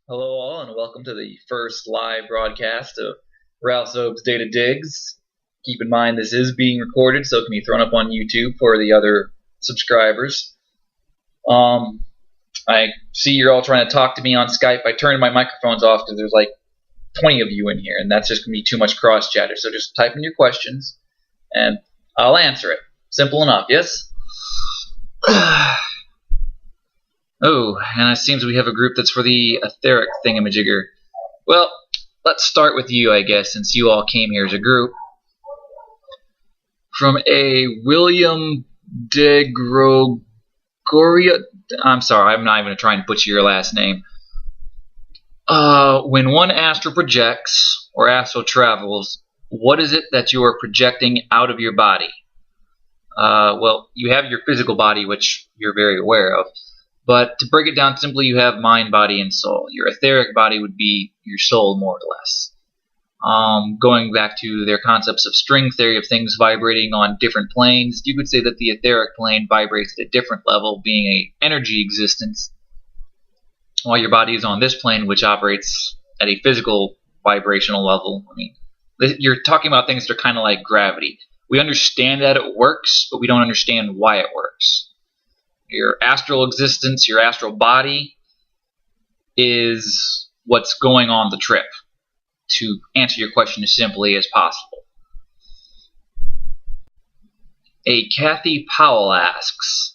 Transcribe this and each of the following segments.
Hello all, and welcome to the first live broadcast of Ralsoebs Data Digs. Keep in mind this is being recorded, so it can be thrown up on YouTube for the other subscribers. I see you're all trying to talk to me on Skype. I turned my microphones off because there's like 20 of you in here, and that's just going to be too much cross-chatter. So just type in your questions, and I'll answer it. Simple enough, yes? Oh, and it seems we have a group that's for the etheric thingamajigger. Well, let's start with you, I guess, since you all came here as a group. From a William de Gregoria... I'm sorry, I'm not even going to try and butcher your last name. When one astral projects, or astral travels, what is it that you are projecting out of your body? Well, you have your physical body, which you're very aware of. But to break it down simply, you have mind, body, and soul. Your etheric body would be your soul, more or less. Going back to their concepts of string theory of things vibrating on different planes, you could say that the etheric plane vibrates at a different level, being an energy existence, while your body is on this plane, which operates at a physical vibrational level. I mean, you're talking about things that are kind of like gravity. We understand that it works, but we don't understand why it works. Your astral existence, your astral body, is what's going on the trip, to answer your question as simply as possible. A Kathy Powell asks,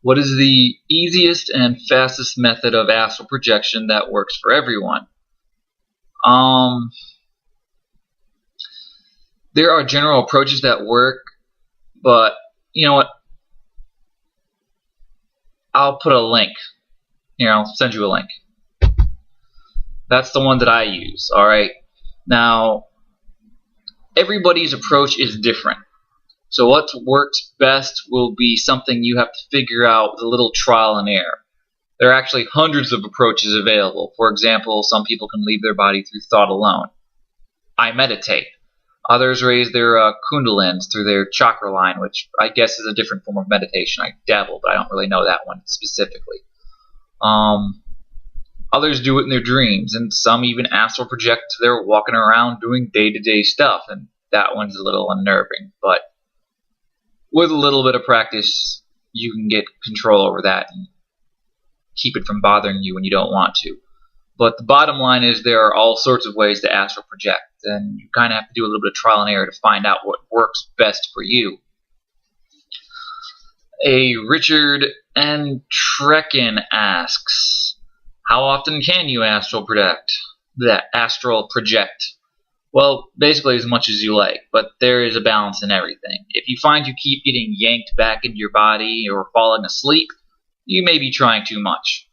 what is the easiest and fastest method of astral projection that works for everyone? There are general approaches that work, but you know what? I'll put a link. Here, I'll send you a link. That's the one that I use, alright? Now, everybody's approach is different. So what works best will be something you have to figure out with a little trial and error. There are actually hundreds of approaches available. For example, some people can leave their body through thought alone. I meditate. Others raise their kundalins through their chakra line, which I guess is a different form of meditation. I dabble, but I don't really know that one specifically. Others do it in their dreams, and some even astral project they're walking around doing day-to-day stuff, and that one's a little unnerving. But with a little bit of practice, you can get control over that and keep it from bothering you when you don't want to. But the bottom line is there are all sorts of ways to astral project, and you kind of have to do a little bit of trial and error to find out what works best for you. A Richard N. Trekin asks, how often can you astral project? Well, basically as much as you like, but there is a balance in everything. If you find you keep getting yanked back into your body or falling asleep, you may be trying too much.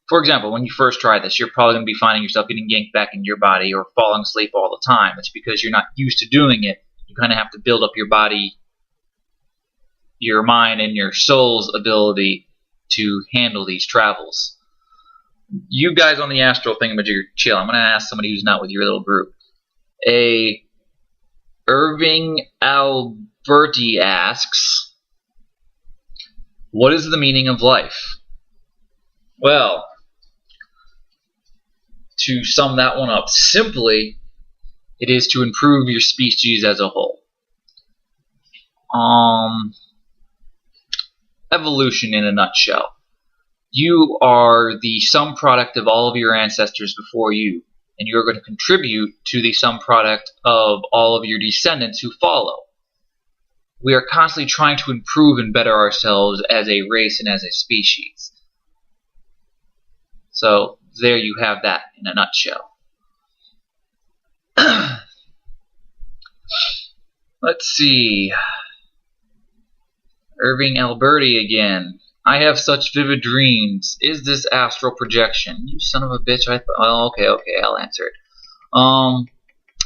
For example, when you first try this, you're probably going to be finding yourself getting yanked back into your body or falling asleep all the time. It's because you're not used to doing it. You kind of have to build up your body, your mind, and your soul's ability to handle these travels. You guys on the astral thingamajigger, chill. I'm going to ask somebody who's not with your little group. A Irving Alberti asks, what is the meaning of life? Well, to sum that one up simply, it is to improve your species as a whole. Evolution in a nutshell. You are the sum product of all of your ancestors before you, and you're going to contribute to the sum product of all of your descendants who follow. We are constantly trying to improve and better ourselves as a race and as a species. So there you have that in a nutshell. Let's see. Irving Alberti again. I have such vivid dreams. Is this astral projection? You son of a bitch. Oh, okay, I'll answer it.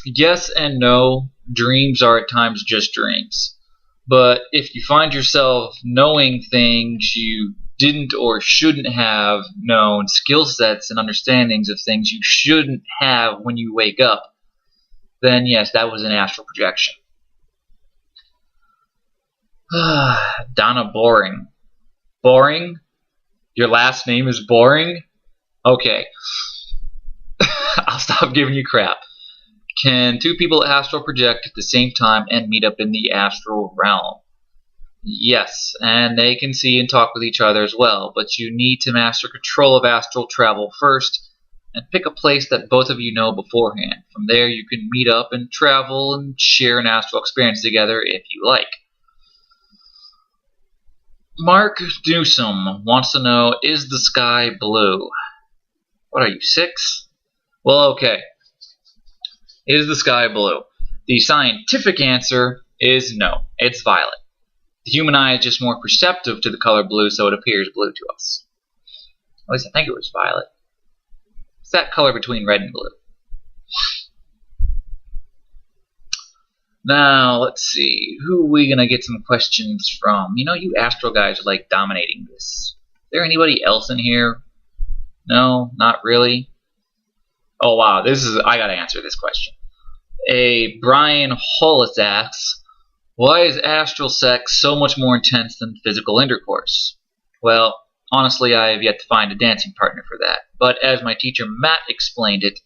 Yes and no. Dreams are at times just dreams. But if you find yourself knowing things you didn't or shouldn't have known, skill sets and understandings of things you shouldn't have when you wake up, then yes, that was an astral projection. Donna Boring. Boring? Your last name is Boring? Okay. I'll stop giving you crap. Can two people astral project at the same time and meet up in the astral realm? Yes, and they can see and talk with each other as well, but you need to master control of astral travel first and pick a place that both of you know beforehand. From there you can meet up and travel and share an astral experience together if you like. Mark Newsom wants to know, is the sky blue? What are you, 6? Well, okay. Is the sky blue? The scientific answer is no, it's violet. The human eye is just more perceptive to the color blue, so it appears blue to us. At least I think it was violet. It's that color between red and blue. Now, let's see. Who are we going to get some questions from? You know, you astral guys are like dominating this. Is there anybody else in here? No, not really. Oh, wow. I got to answer this question. Brian Hollis asks, why is astral sex so much more intense than physical intercourse? Well, honestly, I have yet to find a dancing partner for that. But as my teacher Matt explained it,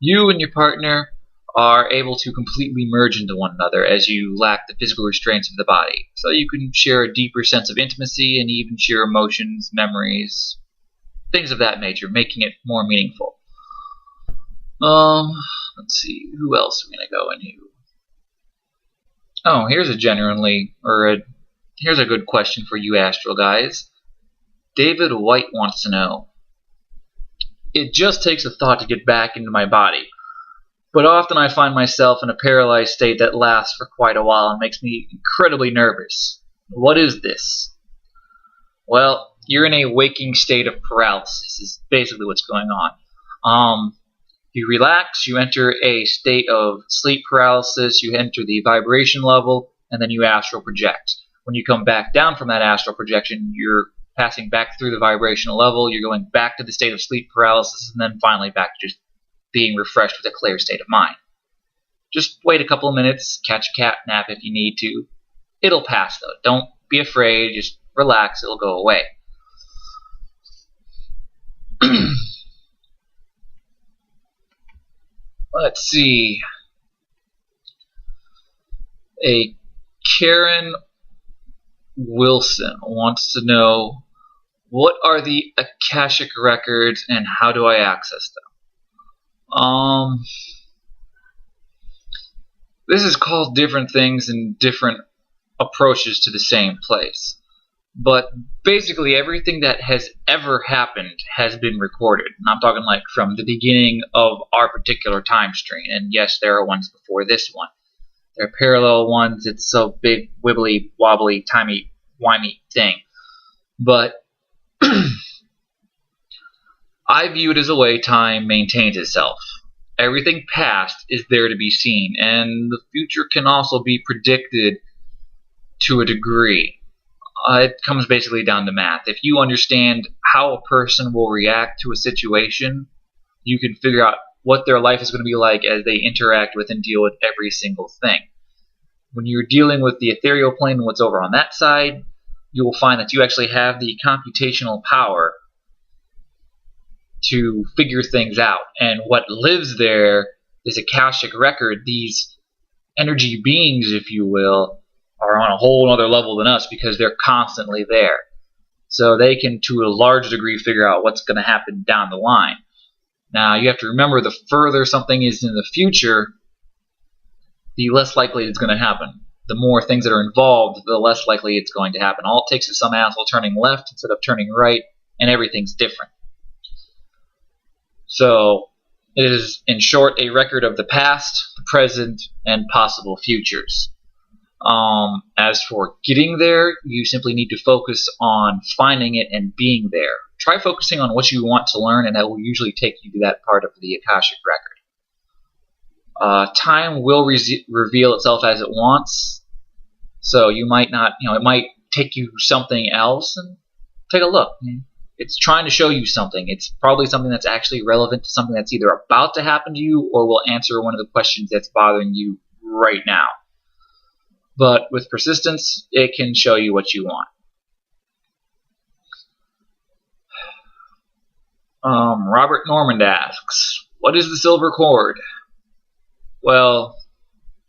you and your partner are able to completely merge into one another as you lack the physical restraints of the body. So you can share a deeper sense of intimacy and even share emotions, memories, things of that nature, making it more meaningful. Let's see, who else are we going to go into? Oh, here's a good question for you astral guys. David White wants to know, it just takes a thought to get back into my body, but often I find myself in a paralyzed state that lasts for quite a while and makes me incredibly nervous. What is this? Well, you're in a waking state of paralysis is basically what's going on. You relax, you enter a state of sleep paralysis, you enter the vibration level, and then you astral project. When you come back down from that astral projection, you're passing back through the vibrational level, you're going back to the state of sleep paralysis, and then finally back to just being refreshed with a clear state of mind. Just wait a couple of minutes, catch a cat nap if you need to. It'll pass though. Don't be afraid, just relax, it'll go away. Let's see. Karen Wilson wants to know, what are the Akashic records and how do I access them? This is called different things and different approaches to the same place. But basically everything that has ever happened has been recorded. And I'm talking like from the beginning of our particular time stream. And yes, there are ones before this one. There are parallel ones. It's a big, wibbly, wobbly, timey-wimey thing. But I view it as a way time maintains itself. Everything past is there to be seen. And the future can also be predicted to a degree. It comes basically down to math. If you understand how a person will react to a situation, you can figure out what their life is going to be like as they interact with and deal with every single thing. When you're dealing with the ethereal plane and what's over on that side, you will find that you actually have the computational power to figure things out. And what lives there is Akashic record. These energy beings, if you will, are on a whole other level than us because they're constantly there. So they can, to a large degree, figure out what's going to happen down the line. Now, you have to remember, the further something is in the future, the less likely it's going to happen. The more things that are involved, the less likely it's going to happen. All it takes is some asshole turning left instead of turning right, and everything's different. So, it is, in short, a record of the past, the present, and possible futures. As for getting there, you simply need to focus on finding it and being there. Try focusing on what you want to learn, and that will usually take you to that part of the Akashic record. Time will reveal itself as it wants, so you might not, it might take you something else, and take a look. It's trying to show you something. It's probably something that's actually relevant to something that's either about to happen to you or will answer one of the questions that's bothering you right now. But with persistence, it can show you what you want. Robert Normand asks, what is the silver cord? Well,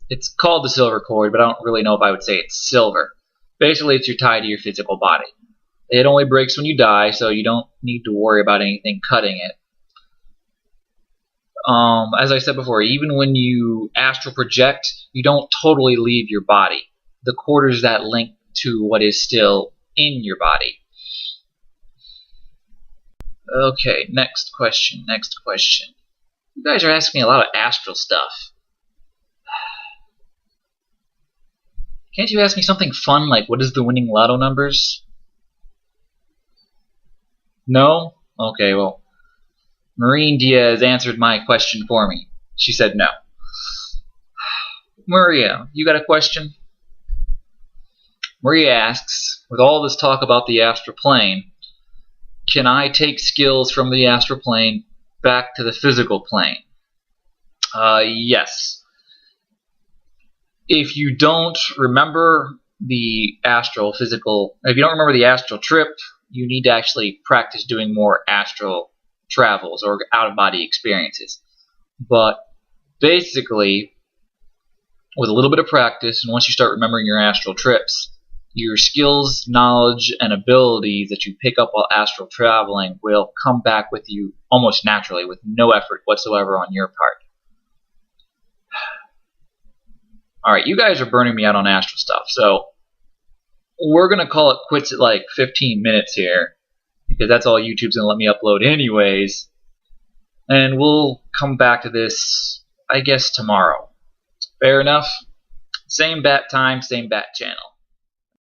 it's called the silver cord, but I don't really know if I would say it's silver. Basically, it's your tie to your physical body. It only breaks when you die, so you don't need to worry about anything cutting it. As I said before, even when you astral project, you don't totally leave your body. The cord is that link to what is still in your body. Okay, next question. You guys are asking me a lot of astral stuff. Can't you ask me something fun like what is the winning lotto numbers? No? Okay, well, Maureen Diaz answered my question for me. She said no. Maria, you got a question? Maria asks, with all this talk about the astral plane, can I take skills from the astral plane back to the physical plane? Yes. If you don't remember the astral trip, you need to actually practice doing more astral travels or out-of-body experiences. But basically, with a little bit of practice, and once you start remembering your astral trips, your skills, knowledge, and abilities that you pick up while astral traveling will come back with you almost naturally with no effort whatsoever on your part. Alright, you guys are burning me out on astral stuff, so we're going to call it quits at like 15 minutes here, because that's all YouTube's going to let me upload anyways, and we'll come back to this, I guess, tomorrow. Fair enough? Same bat time, same bat channel.